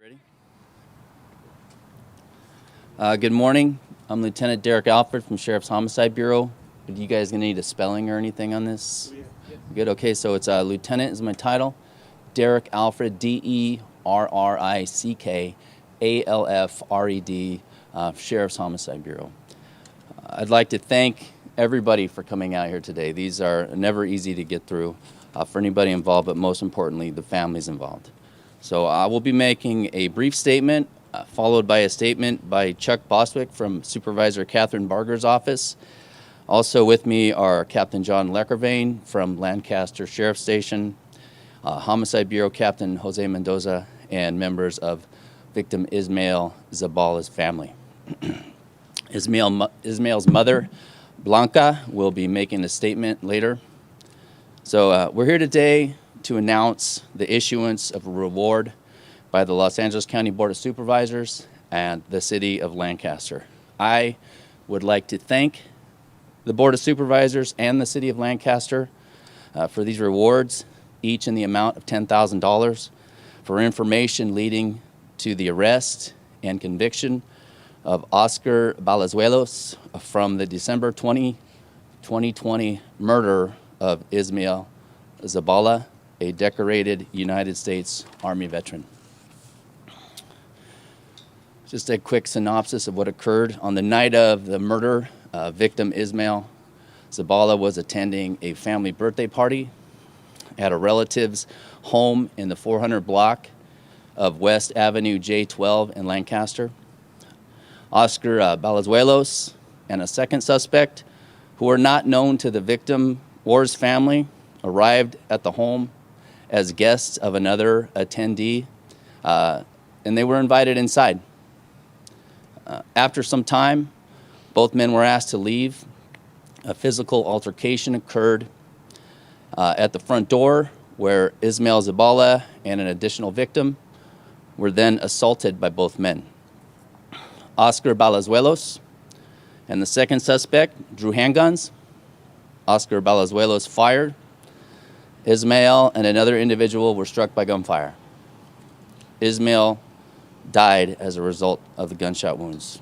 Ready? Good morning. I'm Lieutenant Derek Alfred from Sheriff's Homicide Bureau. Are you guys gonna need a spelling or anything on this? Good. Okay. So it's Lieutenant is my title. Derek Alfred, Derrick Alfred, Sheriff's Homicide Bureau. I'd like to thank everybody for coming out here today. These are never easy to get through for anybody involved, but most importantly, the families involved. So I will be making a brief statement, followed by a statement by Chuck Bostwick from Supervisor Catherine Barger's office. Also with me are Captain John Leckervain from Lancaster Sheriff Station, Homicide Bureau Captain Jose Mendoza, and members of victim Ismael Zabala's family. Ismael's mother, Blanca, will be making a statement later. So we're here today to announce the issuance of a reward by the Los Angeles County Board of Supervisors and the City of Lancaster. I would like to thank the Board of Supervisors and the City of Lancaster for these rewards, each in the amount of $10,000, for information leading to the arrest and conviction of Oscar Balazuelos from the December 2020 murder of Ismael Zabala, a decorated United States Army veteran. Just a quick synopsis of what occurred. On the night of the murder, victim Ismael Zabala was attending a family birthday party at a relative's home in the 400 block of West Avenue J12 in Lancaster. Oscar Balazuelos and a second suspect, who are not known to the victim or his family, arrived at the home as guests of another attendee, and they were invited inside. After some time, both men were asked to leave. A physical altercation occurred at the front door, where Ismael Zabala and an additional victim were then assaulted by both men. Oscar Balazuelos and the second suspect drew handguns. Oscar Balazuelos fired. Ismael and another individual were struck by gunfire. Ismael died as a result of the gunshot wounds.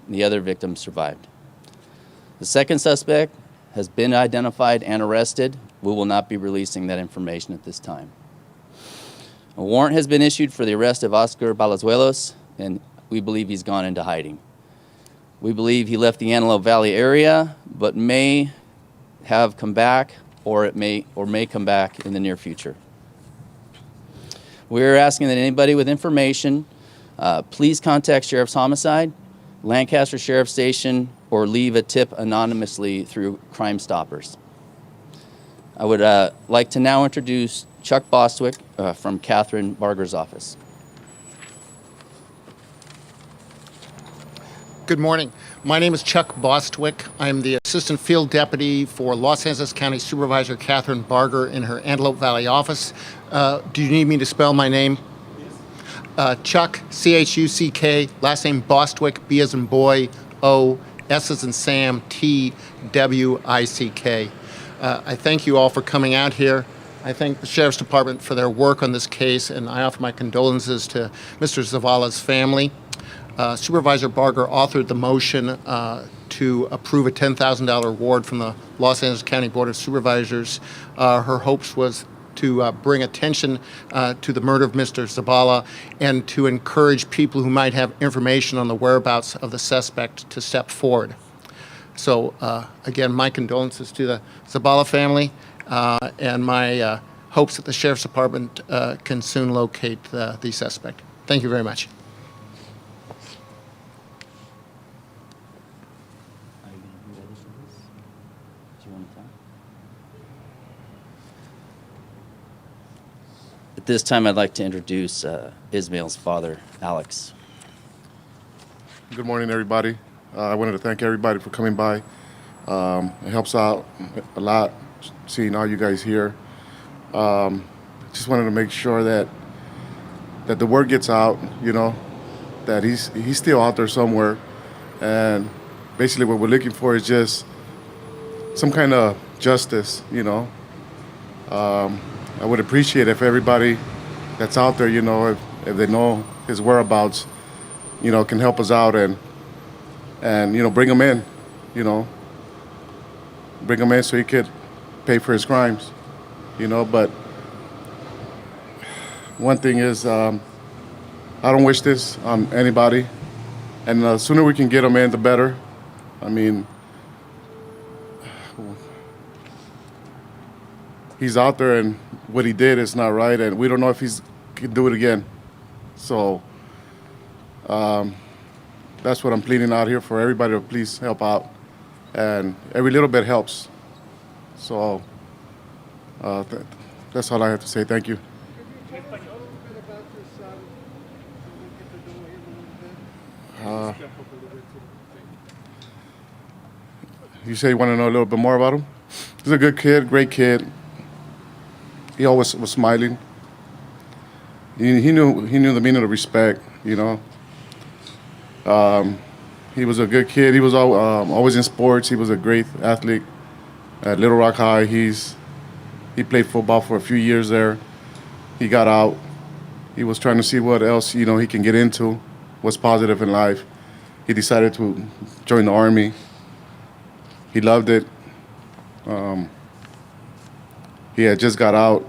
The other victim survived. The second suspect has been identified and arrested. We will not be releasing that information at this time. A warrant has been issued for the arrest of Oscar Balazuelos, and we believe he's gone into hiding. We believe he left the Antelope Valley area, but may have come back, or may come back in the near future. We're asking that anybody with information, please contact Sheriff's Homicide, Lancaster Sheriff Station, or leave a tip anonymously through Crime Stoppers. I would like to now introduce Chuck Bostwick from Catherine Barger's office. Good morning. My name is Chuck Bostwick. I'm the Assistant Field Deputy for Los Angeles County Supervisor Catherine Barger in her Antelope Valley office. Do you need me to spell my name? Chuck, C-H-U-C-K, last name Bostwick, B as in boy, O, S as in Sam, T, W-I-C-K. I thank you all for coming out here. I thank the Sheriff's Department for their work on this case, and I offer my condolences to Mr. Zavala's family. Supervisor Barger authored the motion to approve a $10,000 reward from the Los Angeles County Board of Supervisors. Her hopes was to bring attention to the murder of Mr. Zabala and to encourage people who might have information on the whereabouts of the suspect to step forward. So again, my condolences to the Zabala family and my hopes that the Sheriff's Department can soon locate the suspect. Thank you very much. At this time, I'd like to introduce Ismael's father, Alex. Good morning, everybody. I wanted to thank everybody for coming by. It helps out a lot seeing all you guys here. Just wanted to make sure that the word gets out, you know, that he's still out there somewhere. And basically what we're looking for is just some kind of justice, you know. I would appreciate if everybody that's out there, you know, if they know his whereabouts, can help us out and bring him in, you know, bring him in so he could pay for his crimes, But one thing is, I don't wish this on anybody, and the sooner we can get him in, the better. I mean, he's out there, and what he did is not right, and we don't know if he's can do it again. So that's what I'm pleading out here for everybody to please help out, and every little bit helps. So that's all I have to say. Thank you. You say you want to know a little bit more about him? He's a good kid, great kid. He always was smiling. He knew the meaning of respect. He was a good kid. He was always in sports. He was a great athlete at Little Rock High. He played football for a few years there. He got out. He was trying to see what else he can get into, what's positive in life. He decided to join the Army. He loved it. He had just got out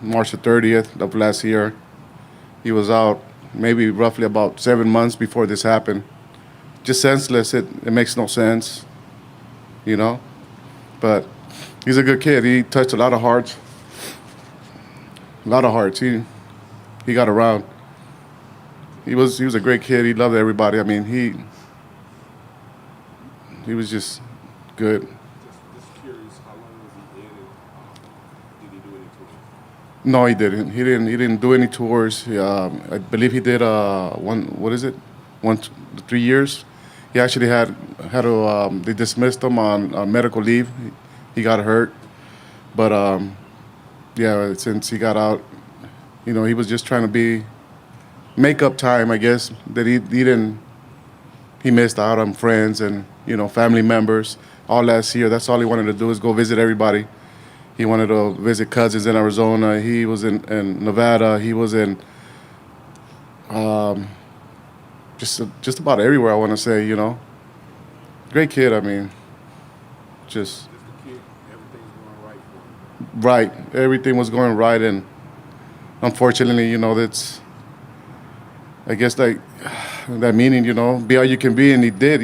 March the 30th of last year. He was out maybe roughly about 7 months before this happened. Just senseless. It makes no sense, But he's a good kid. He touched a lot of hearts. A lot of hearts. He got around. He was a great kid. He loved everybody. I mean, he was just good. Just curious, how long was he in, and did he do any tours? No, he didn't. He didn't do any tours. I believe he did 3 years. He actually had to. They dismissed him on medical leave. He got hurt, but since he got out, he was just trying to make up time, I guess, that he didn't. He missed out on friends and family members all last year. That's all he wanted to do is go visit everybody. He wanted to visit cousins in Arizona. He was in Nevada. He was in just about everywhere, I want to say, Great kid, I mean, just... Just a kid, everything's going right for him. Right. Everything was going right, and unfortunately, that's... I guess that meaning, be all you can be, and he did,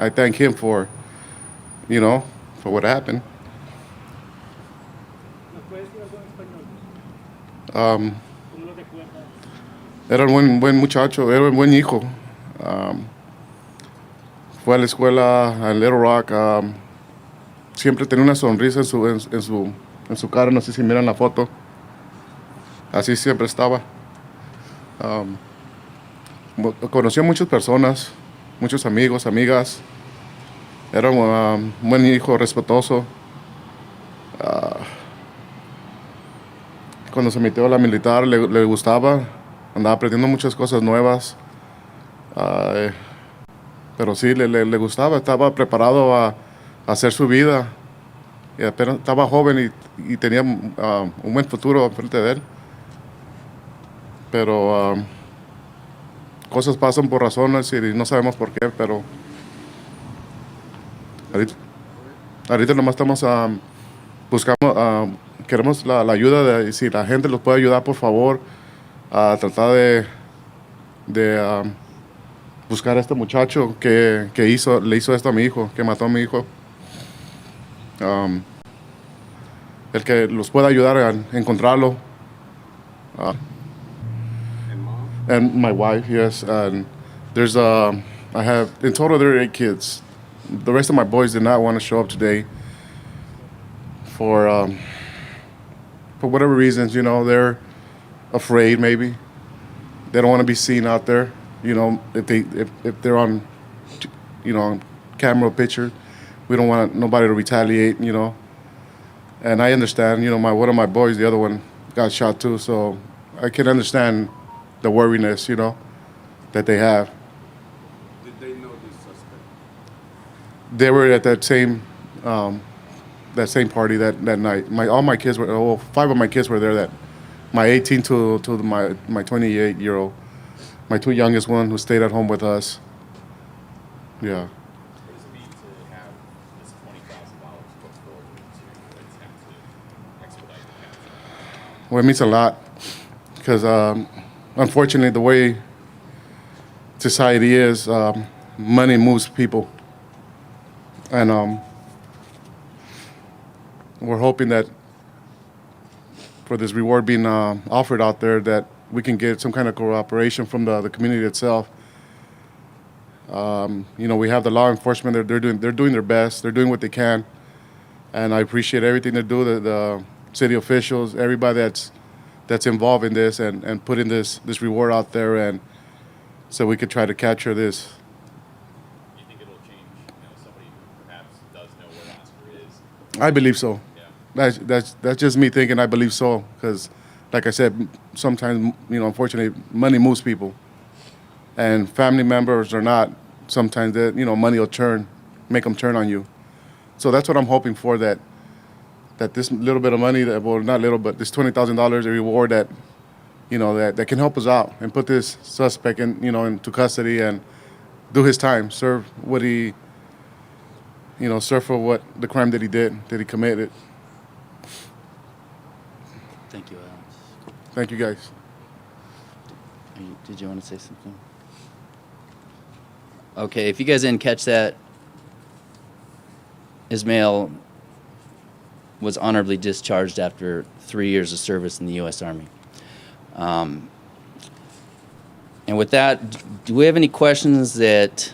I thank him for what happened. Era un buen muchacho, era un buen hijo. Fue a la escuela en Little Rock. Siempre tenía una sonrisa en su cara. No sé si miran la foto. Así siempre estaba. Conocí a muchas personas, muchos amigos, amigas. Era un buen hijo, respetuoso. Cuando se metió a la militar le gustaba, andaba aprendiendo muchas cosas nuevas. Pero sí, le gustaba, estaba preparado a hacer su vida. Y apenas estaba joven y tenía un buen futuro frente de él. Pero cosas pasan por razones y no sabemos por qué, pero ahorita nomás estamos buscando, queremos la ayuda de, si la gente los puede ayudar, por favor, a tratar de buscar a este muchacho que le hizo esto a mi hijo, que mató a mi hijo. El que los pueda ayudar a encontrarlo. And mom? And my wife, yes. And there's I have, in total, there are 8 kids. The rest of my boys did not want to show up today for whatever reasons, they're afraid maybe. They don't want to be seen out there, if they're on, on camera picture. We don't want nobody to retaliate, And I understand, one of my boys, the other one, got shot too, so I can understand the worriness, that they have. Did they know this suspect? They were at that same party that night. All my kids were, 5 of my kids were there my 18 to my 28-year-old, my two youngest one who stayed at home with us. Yeah. What does it mean to have this $20,000 put forward to attempt to expedite the passage? Well, it means a lot because unfortunately, the way society is, money moves people, and we're hoping that for this reward being offered out there, that we can get some kind of cooperation from the community itself. We have the law enforcement; they're doing their best. They're doing what they can, and I appreciate everything they do. The city officials, everybody that's involved in this, and putting this reward out there, and so we could try to capture this. Do you think it'll change? Somebody who perhaps does know where Oscar is. I believe so. Yeah. That's just me thinking. I believe so because, like I said, sometimes unfortunately, money moves people, and family members or not, sometimes that money will make them turn on you. So that's what I'm hoping for. That this little bit of money, not little, but this $20,000 a reward that that can help us out and put this suspect into custody and do his time, serve what he serve for what the crime that he committed. Thank you, Alex. Thank you, guys. Did you want to say something? Okay, if you guys didn't catch that, Ismail was honorably discharged after 3 years of service in the U.S. Army. And with that, do we have any questions that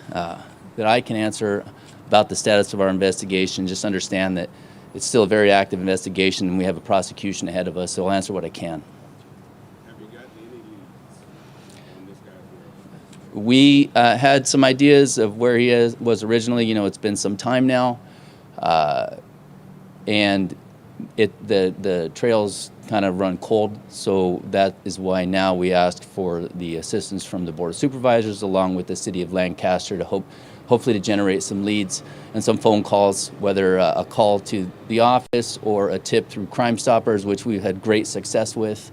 I can answer about the status of our investigation? Just understand that it's still a very active investigation, and we have a prosecution ahead of us, so I'll answer what I can. Have you gotten any leads on this guy's whereabouts? We had some ideas of where he was originally. It's been some time now, and the trails kind of run cold. So that is why now we asked for the assistance from the Board of Supervisors, along with the City of Lancaster, to hopefully to generate some leads and some phone calls, whether a call to the office or a tip through Crime Stoppers, which we've had great success with.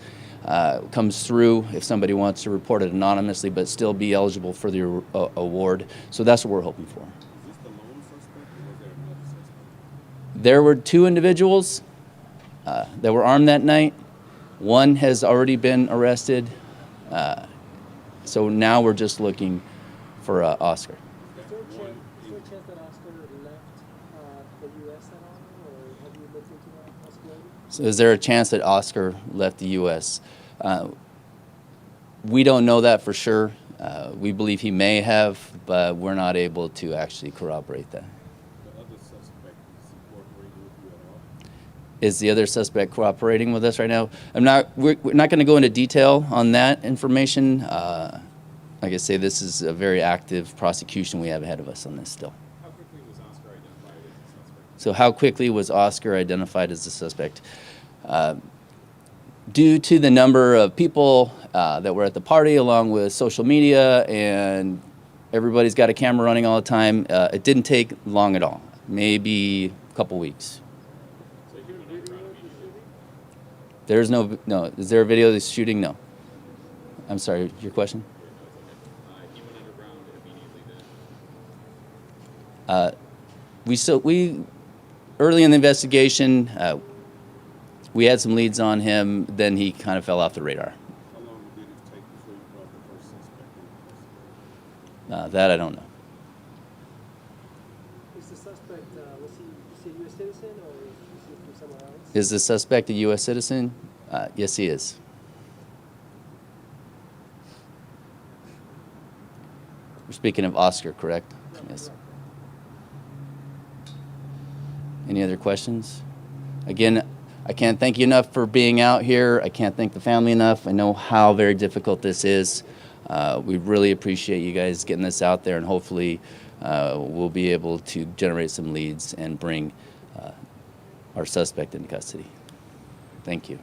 Comes through if somebody wants to report it anonymously but still be eligible for the award. So that's what we're hoping for. Is this the lone suspect or was there another suspect? There were two individuals that were armed that night. One has already been arrested. So now we're just looking for Oscar. Is there a chance that Oscar left the U.S. at all, or have you looked into that possibility? So is there a chance that Oscar left the U.S.? We don't know that for sure. We believe he may have, but we're not able to actually corroborate that. The other suspect is cooperating with you at all? Is the other suspect cooperating with us right now? We're not going to go into detail on that information. Like I say, this is a very active prosecution we have ahead of us on this still. How quickly was Oscar identified as a suspect? So how quickly was Oscar identified as the suspect? Due to the number of people that were at the party, along with social media, and everybody's got a camera running all the time, it didn't take long at all, maybe a couple weeks. So you're not trying to be shooting? There's no, is there a video of this shooting? No. I'm sorry, your question? He went underground immediately then? We early in the investigation, we had some leads on him, then he kind of fell off the radar. How long did it take before you brought the first suspect in? That I don't know. Is the suspect, was he a U.S. citizen, or is he from somewhere else? Is the suspect a U.S. citizen? Yes, he is. We're speaking of Oscar, correct? Yes. Any other questions? Again, I can't thank you enough for being out here. I can't thank the family enough. I know how very difficult this is. We really appreciate you guys getting this out there, and hopefully we'll be able to generate some leads and bring our suspect into custody. Thank you.